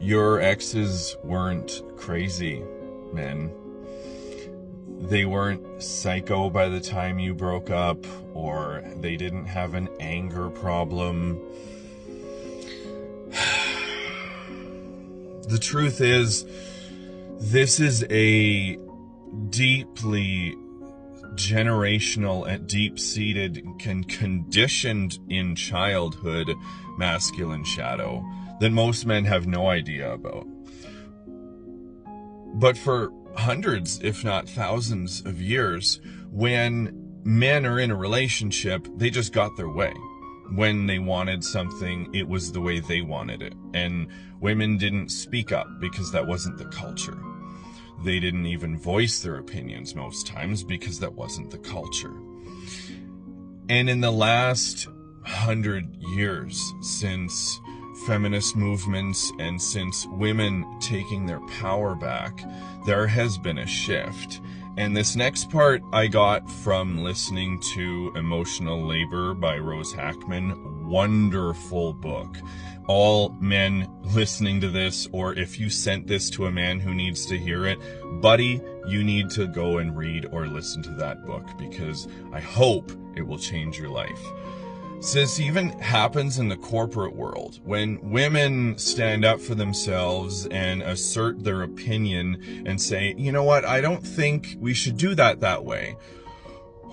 Your exes weren't crazy, men. They weren't psycho by the time you broke up, or they didn't have an anger problem. The truth is, this is a deeply generational and deep-seated and conditioned in childhood masculine shadow that most men have no idea about. But for hundreds, if not thousands of years, when men are in a relationship, they just got their way. When they wanted something, it was the way they wanted it. And women didn't speak up because that wasn't the culture. They didn't even voice their opinions most times because that wasn't the culture. And in the last 100 years, since feminist movements and since women taking their power back, there has been a shift. And this next part I got from listening to Emotional Labor by Rose Hackman. Wonderful book. All men listening to this, or if you sent this to a man who needs to hear it, buddy, you need to go and read or listen to that book, because I hope it will change your life. So this even happens in the corporate world. When women stand up for themselves and assert their opinion and say, you know what, I don't think we should do that way.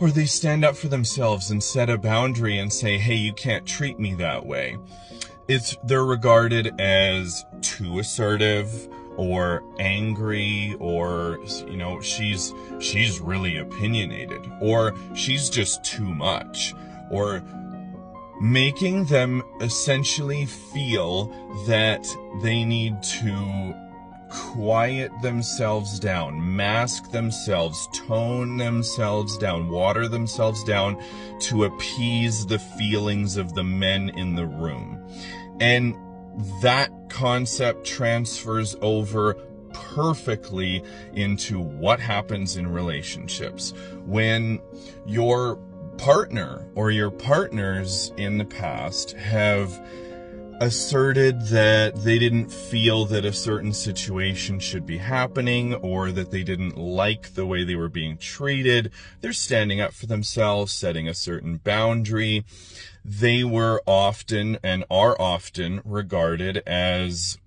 Or they stand up for themselves and set a boundary and say, hey, you can't treat me that way. They're regarded as too assertive or angry, or, you know, she's really opinionated, or she's just too much, or making them essentially feel that they need to quiet themselves down, mask themselves, tone themselves down, water themselves down to appease the feelings of the men in the room. And that concept transfers over perfectly into what happens in relationships. When your partner or your partners in the past have asserted that they didn't feel that a certain situation should be happening, or that they didn't like the way they were being treated, they're standing up for themselves, setting a certain boundary. They were often and are often regarded as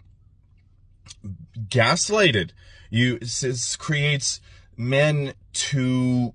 gaslighted. This creates men to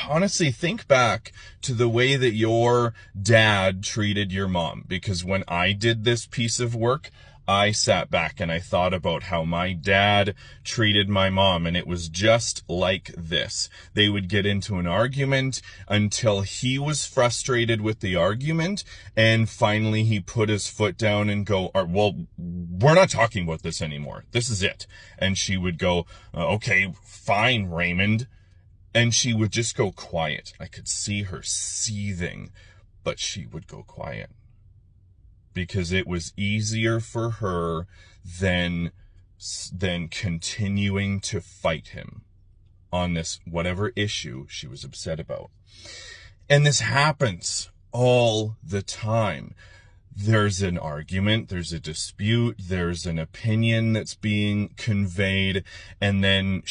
honestly think back to the way that your dad treated your mom, because when I did this piece of work, I sat back and I thought about how my dad treated my mom, and it was just like this. They would get into an argument until he was frustrated with the argument, and finally he put his foot down and go, well, we're not talking about this anymore. This is it. And she would go, okay, fine, Raymond. And she would just go quiet. I could see her seething, but she would go quiet. Because it was easier for her than continuing to fight him on this whatever issue she was upset about. And this happens all the time. There's an argument, there's a dispute, there's an opinion that's being conveyed, and then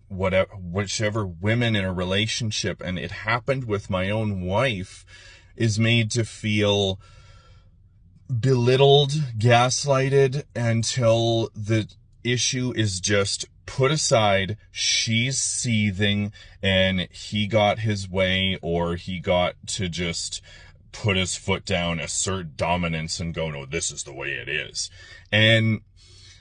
whichever women in a relationship, and it happened with my own wife, is made to feel belittled, gaslighted, until the issue is just put aside. She's seething, and he got his way, or he got to just put his foot down, assert dominance, and go, no, this is the way it is. And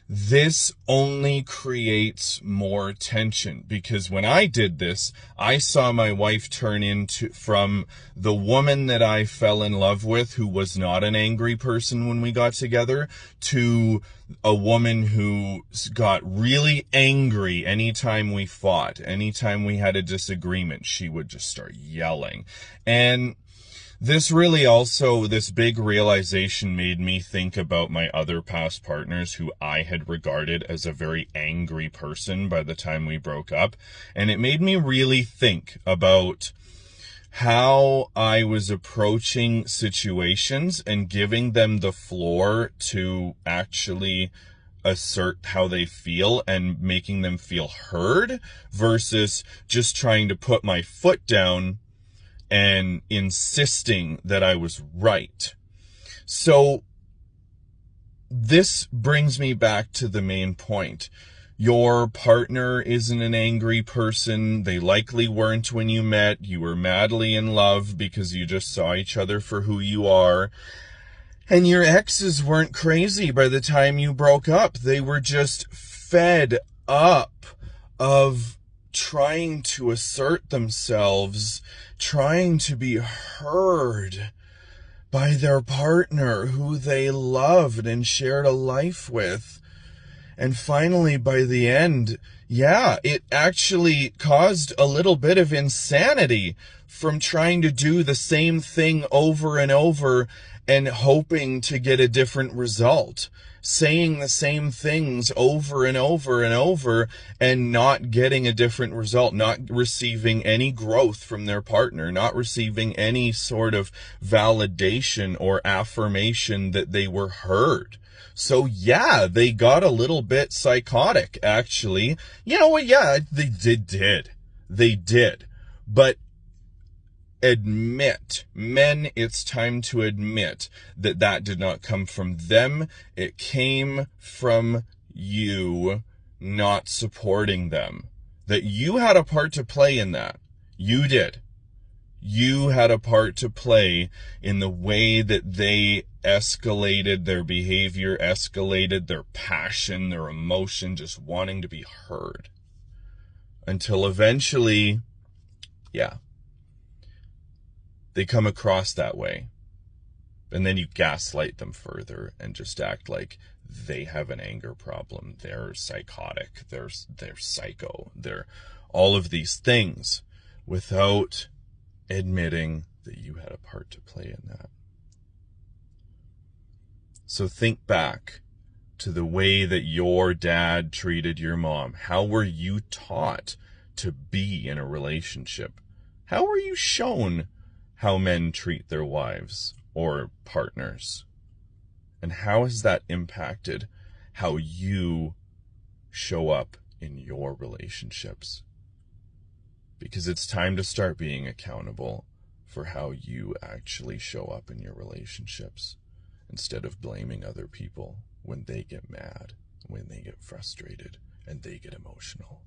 this only creates more tension, because when I did this, I saw my wife turn from the woman that I fell in love with, who was not an angry person when we got together, to a woman who got really angry anytime we fought, anytime we had a disagreement. She would just start yelling. And this big realization made me think about my other past partners who I had regarded as a very angry person by the time we broke up. And it made me really think about how I was approaching situations and giving them the floor to actually assert how they feel and making them feel heard versus just trying to put my foot down and insisting that I was right. So this brings me back to the main point. Your partner isn't an angry person. They likely weren't when you met. You were madly in love because you just saw each other for who you are. And your exes weren't crazy by the time you broke up. They were just fed up of trying to assert themselves, trying to be heard by their partner who they loved and shared a life with. And finally, by the end, yeah, it actually caused a little bit of insanity from trying to do the same thing over and over and hoping to get a different result. Saying the same things over and over and over and not getting a different result, not receiving any growth from their partner, not receiving any sort of validation or affirmation that they were heard. So yeah, they got a little bit psychotic, actually. You know what? Yeah, they did. They did. But admit, men, it's time to admit that that did not come from them. It came from you not supporting them. That you had a part to play in that. You did. You had a part to play in the way that they escalated their behavior, escalated their passion, their emotion, just wanting to be heard. Until eventually, yeah, they come across that way. And then you gaslight them further and just act like they have an anger problem. They're psychotic. They're psycho. They're all of these things without admitting that you had a part to play in that. So think back to the way that your dad treated your mom. How were you taught to be in a relationship? How were you shown how men treat their wives or partners? And how has that impacted how you show up in your relationships? Because it's time to start being accountable for how you actually show up in your relationships instead of blaming other people when they get mad, when they get frustrated, and they get emotional.